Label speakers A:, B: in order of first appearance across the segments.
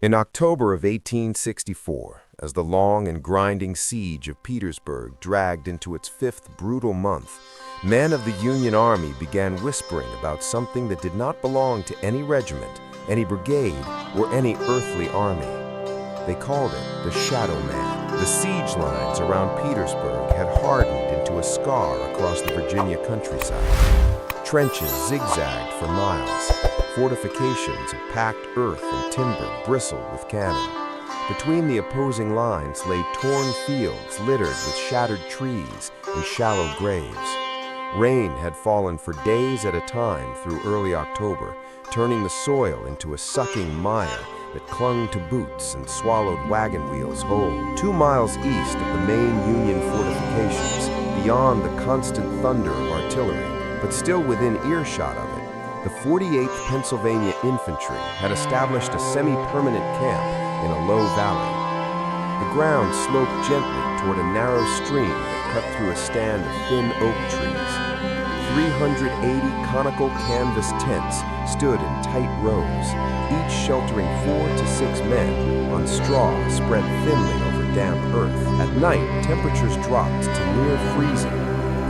A: In October of 1864, as the long and grinding siege of Petersburg dragged into its fifth brutal month, men of the Union Army began whispering about something that did not belong to any regiment, any brigade, or any earthly army. They called it the Shadow Man. The siege lines around Petersburg had hardened into a scar across the Virginia countryside. Trenches zigzagged for miles. Fortifications of packed earth and timber bristled with cannon. Between the opposing lines lay torn fields littered with shattered trees and shallow graves. Rain had fallen for days at a time through early October, turning the soil into a sucking mire that clung to boots and swallowed wagon wheels whole. 2 miles east of the main Union fortifications, beyond the constant thunder of artillery, but still within earshot of it, the 48th Pennsylvania Infantry had established a semi-permanent camp in a low valley. The ground sloped gently toward a narrow stream that cut through a stand of thin oak trees. 380 conical canvas tents stood in tight rows, each sheltering 4 to 6 men on straw spread thinly over damp earth. At night, temperatures dropped to near freezing.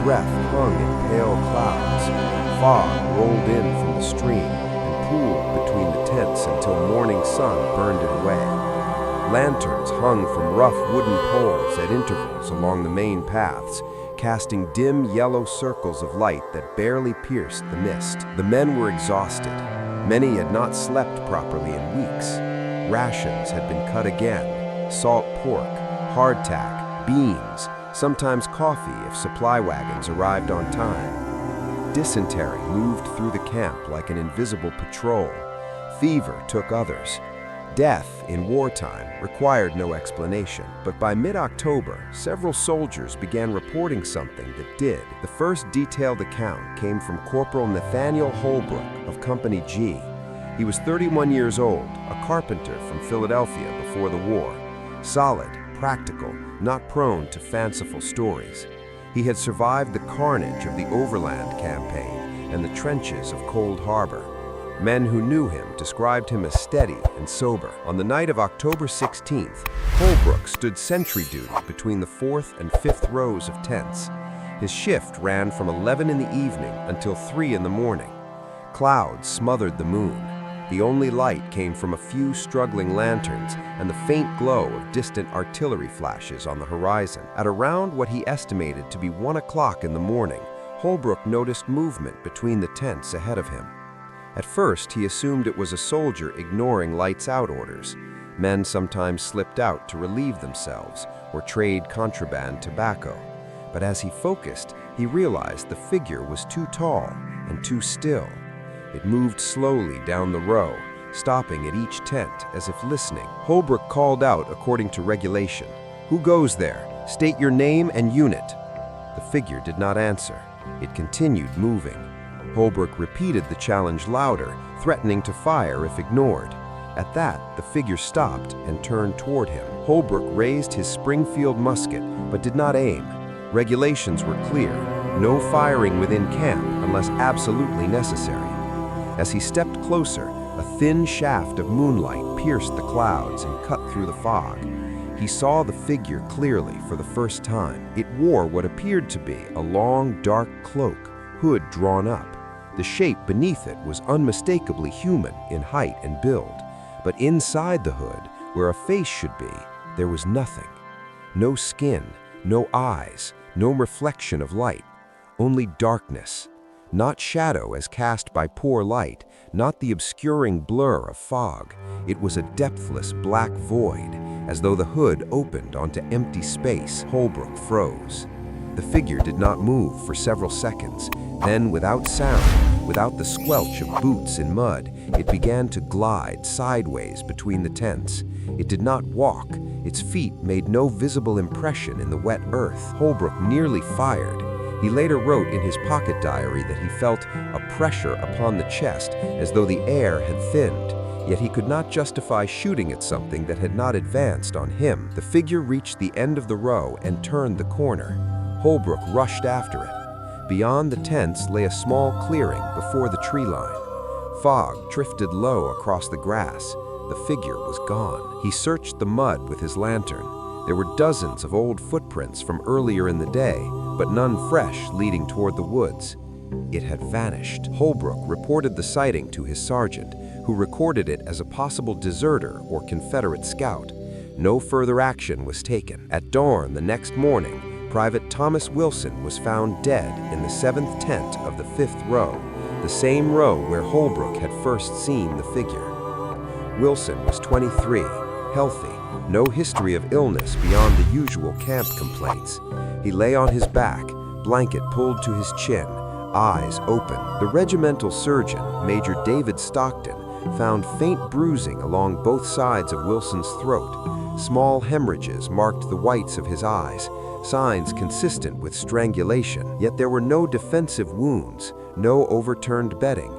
A: Breath hung in pale clouds. Fog rolled in from the stream and pooled between the tents until morning sun burned it away. Lanterns hung from rough wooden poles at intervals along the main paths, casting dim yellow circles of light that barely pierced the mist. The men were exhausted. Many had not slept properly in weeks. Rations had been cut again: salt pork, hardtack, beans, sometimes coffee if supply wagons arrived on time. Dysentery moved through the camp like an invisible patrol. Fever took others. Death in wartime required no explanation, but by mid-October, several soldiers began reporting something that did. The first detailed account came from Corporal Nathaniel Holbrook of Company G. He was 31 years old, a carpenter from Philadelphia before the war. Solid, practical, not prone to fanciful stories. He had survived the carnage of the Overland Campaign and the trenches of Cold Harbor. Men who knew him described him as steady and sober. On the night of October 16th, Holbrook stood sentry duty between the 4th and 5th rows of tents. His shift ran from 11 in the evening until 3 in the morning. Clouds smothered the moon. The only light came from a few struggling lanterns and the faint glow of distant artillery flashes on the horizon. At around what he estimated to be 1 o'clock in the morning, Holbrook noticed movement between the tents ahead of him. At first, he assumed it was a soldier ignoring lights-out orders. Men sometimes slipped out to relieve themselves or trade contraband tobacco. But as he focused, he realized the figure was too tall and too still. It moved slowly down the row, stopping at each tent as if listening. Holbrook called out according to regulation. "Who goes there? State your name and unit." The figure did not answer. It continued moving. Holbrook repeated the challenge louder, threatening to fire if ignored. At that, the figure stopped and turned toward him. Holbrook raised his Springfield musket, but did not aim. Regulations were clear: no firing within camp unless absolutely necessary. As he stepped closer, a thin shaft of moonlight pierced the clouds and cut through the fog. He saw the figure clearly for the first time. It wore what appeared to be a long, dark cloak, hood drawn up. The shape beneath it was unmistakably human in height and build, but inside the hood, where a face should be, there was nothing. No skin, no eyes, no reflection of light, only darkness. Not shadow as cast by poor light, not the obscuring blur of fog. It was a depthless black void, as though the hood opened onto empty space. Holbrook froze. The figure did not move for several seconds. Then, without sound, without the squelch of boots in mud, it began to glide sideways between the tents. It did not walk. Its feet made no visible impression in the wet earth. Holbrook nearly fired. He later wrote in his pocket diary that he felt a pressure upon the chest as though the air had thinned, yet he could not justify shooting at something that had not advanced on him. The figure reached the end of the row and turned the corner. Holbrook rushed after it. Beyond the tents lay a small clearing before the tree line. Fog drifted low across the grass. the figure was gone. He searched the mud with his lantern. There were dozens of old footprints from earlier in the day, but none fresh leading toward the woods. It had vanished. Holbrook reported the sighting to his sergeant, who recorded it as a possible deserter or Confederate scout. No further action was taken. At dawn the next morning, Private Thomas Wilson was found dead in the 7th tent of the 5th row, the same row where Holbrook had first seen the figure. Wilson was 23, healthy, no history of illness beyond the usual camp complaints. He lay on his back, blanket pulled to his chin, eyes open. The regimental surgeon, Major David Stockton, found faint bruising along both sides of Wilson's throat. Small hemorrhages marked the whites of his eyes, signs consistent with strangulation. Yet there were no defensive wounds, no overturned bedding.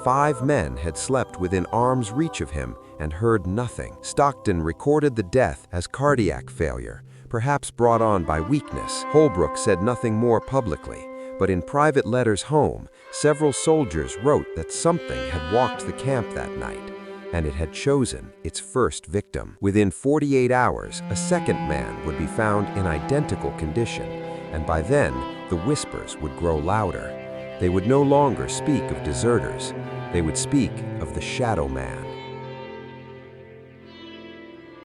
A: 5 men had slept within arm's reach of him and heard nothing. Stockton recorded the death as cardiac failure, perhaps brought on by weakness. Holbrook said nothing more publicly, but in private letters home, several soldiers wrote that something had walked the camp that night, and it had chosen its first victim. Within 48 hours, a second man would be found in identical condition, and by then, the whispers would grow louder. They would no longer speak of deserters. They would speak of the Shadow Man.